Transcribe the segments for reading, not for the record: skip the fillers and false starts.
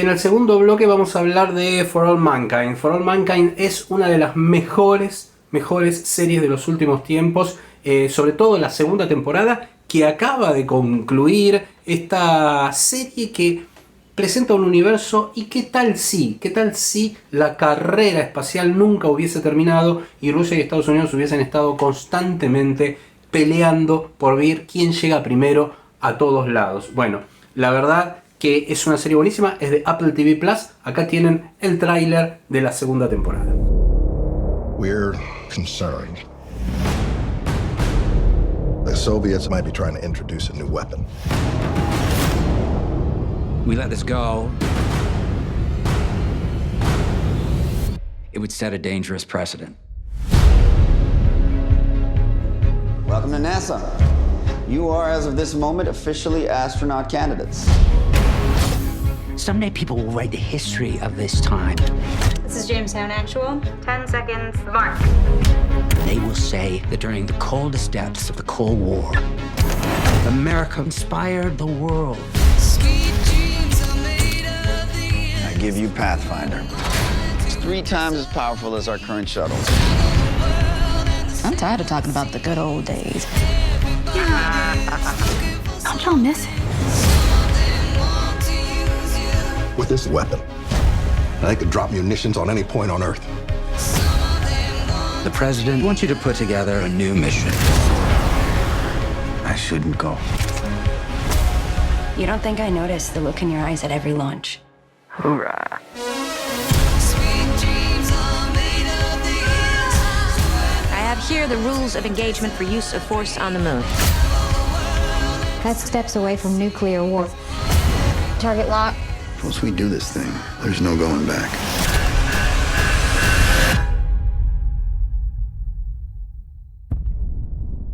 en el segundo bloque vamos a hablar de For All Mankind. For All Mankind es una de las mejores series de los últimos tiempos, sobre todo la segunda temporada que acaba de concluir, esta serie que presenta un universo y qué tal si la carrera espacial nunca hubiese terminado y Rusia y Estados Unidos hubiesen estado constantemente peleando por ver quién llega primero a todos lados. Bueno, la verdad que es una serie buenísima, es de Apple TV Plus. Acá tienen el tráiler de la segunda temporada. We're concerned. The Soviets might be trying to introduce a new weapon. We let this go, it would set a dangerous precedent. Welcome to NASA. You are, as of this moment, officially astronaut candidates. Someday people will write the history of this time. This is Jamestown Actual. 10 seconds, mark. They will say that during the coldest depths of the Cold War, America inspired the world. I give you Pathfinder. It's 3 times as powerful as our current shuttle. I'm tired of talking about the good old days. Don't y'all miss it? With this weapon, they could drop munitions on any point on Earth. The president wants you to put together a new mission. I shouldn't go. You don't think I notice the look in your eyes at every launch? Hoorah. I have here the rules of engagement for use of force on the moon. That's steps away from nuclear war. Target lock. Once we do this thing, there's no going back.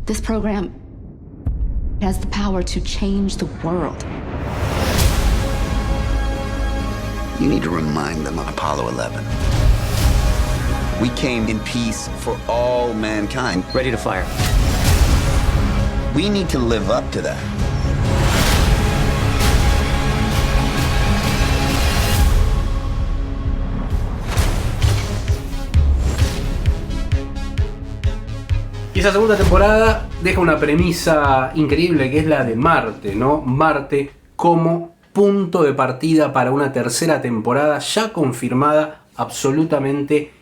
This program has the power to change the world. You need to remind them of Apollo 11. We came in peace for all mankind. Ready to fire. We need to live up to that. Y esa segunda temporada deja una premisa increíble que es la de Marte, ¿no? Marte como punto de partida para una tercera temporada ya confirmada, absolutamente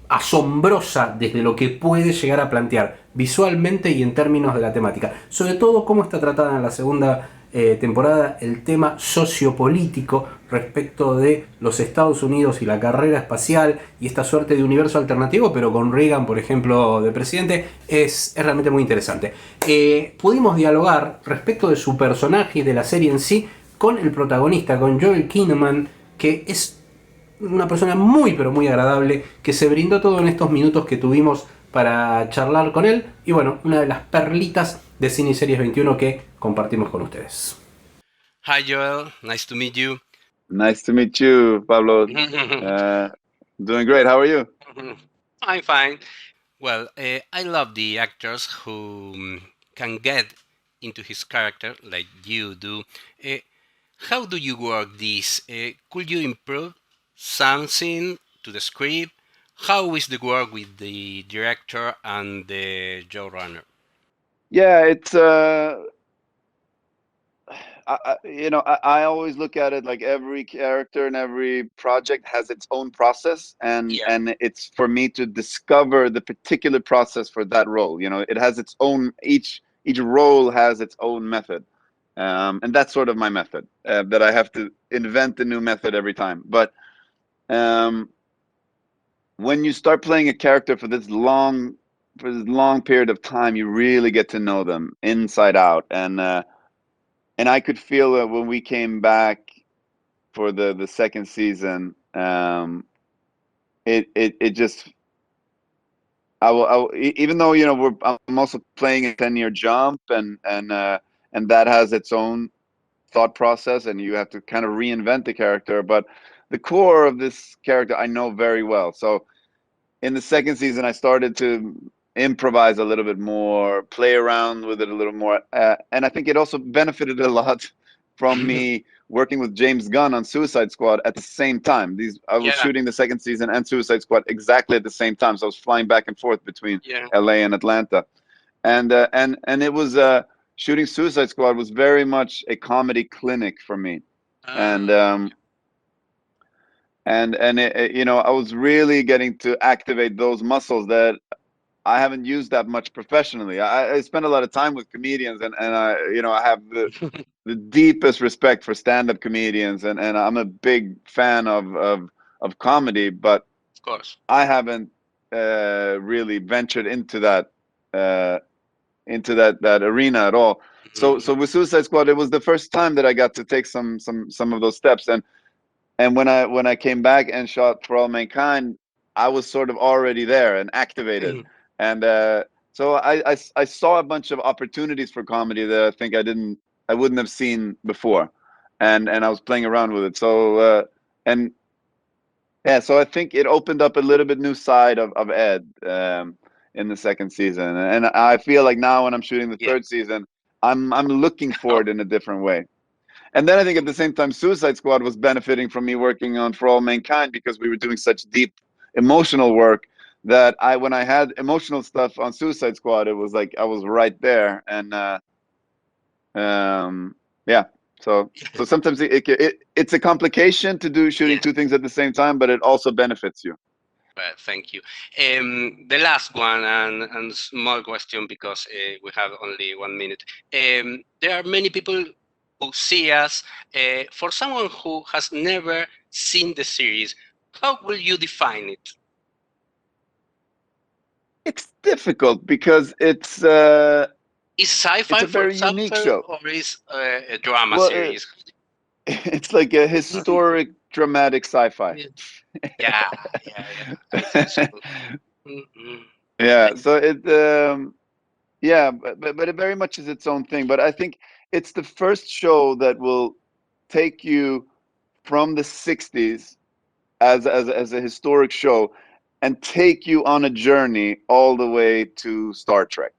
asombrosa desde lo que puede llegar a plantear visualmente y en términos de la temática. Sobre todo cómo está tratada en la segunda temporada el tema sociopolítico respecto de los Estados Unidos y la carrera espacial y esta suerte de universo alternativo, pero con Reagan, por ejemplo, de presidente, es realmente muy interesante. Pudimos dialogar respecto de su personaje y de la serie en sí con el protagonista, con Joel Kinnaman, que es una persona muy pero muy agradable, que se brindó todo en estos minutos que tuvimos para charlar con él, y bueno, una de las perlitas de Cine y Series 21 que compartimos con ustedes. Hi Joel, nice to meet you. Nice to meet you, Pablo. Doing great. How are you? I'm fine. Well, I love the actors who can get into his character like you do. How do you work this? Could you improve something to the script? How is the work with the director and the showrunner? Yeah, it's I always look at it like every character and every project has its own process, and it's for me to discover the particular process for that role. You know, it has its own, each role has its own method, and that's sort of my method, that I have to invent a new method every time. But when you start playing a character for this long period of time, you really get to know them inside out, and I could feel that when we came back for the second season, it just, even though, you know, I'm also playing a 10-year jump, and that has its own thought process, and you have to kind of reinvent the character, but the core of this character I know very well. So in the second season, I started to improvise a little bit more, play around with it a little more, and I think it also benefited a lot from me working with James Gunn on Suicide Squad at the same time. I was shooting the second season and Suicide Squad exactly at the same time, so I was flying back and forth between LA and Atlanta, and it was shooting Suicide Squad was very much a comedy clinic for me, and it, I was really getting to activate those muscles that I haven't used that much professionally. I spend a lot of time with comedians, and I I have the deepest respect for stand-up comedians, and I'm a big fan of comedy, but of course I haven't really ventured into that that arena at all. So with Suicide Squad, it was the first time that I got to take some of those steps, and when I came back and shot For All Mankind, I was sort of already there and activated, and so I saw a bunch of opportunities for comedy that I think I wouldn't have seen before, and I was playing around with it. So so I think it opened up a little bit new side of Ed in the second season, and I feel like now when I'm shooting the third season, I'm looking for it in a different way. And then I think at the same time, Suicide Squad was benefiting from me working on For All Mankind, because we were doing such deep emotional work that when I had emotional stuff on Suicide Squad, it was like I was right there. And so sometimes it's a complication to do shooting two things at the same time, but it also benefits you. Well, thank you. The last one, and small question, because we have only 1 minute. There are many people who see us. For someone who has never seen the series, how will you define it? It's difficult because it's is sci-fi a very unique show, or is a drama series? It's like a historic dramatic sci-fi. Yeah. Yeah, so it but it very much is its own thing. But I think it's the first show that will take you from the 60s as a historic show and take you on a journey all the way to Star Trek.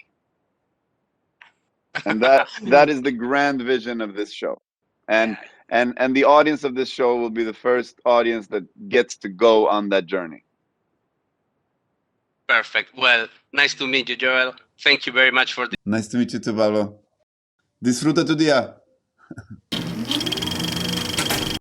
And that is the grand vision of this show. And the audience of this show will be the first audience that gets to go on that journey. Perfect. Well, nice to meet you, Joel. Thank you very much for this. Nice to meet you too, Pablo. Disfruta tu día.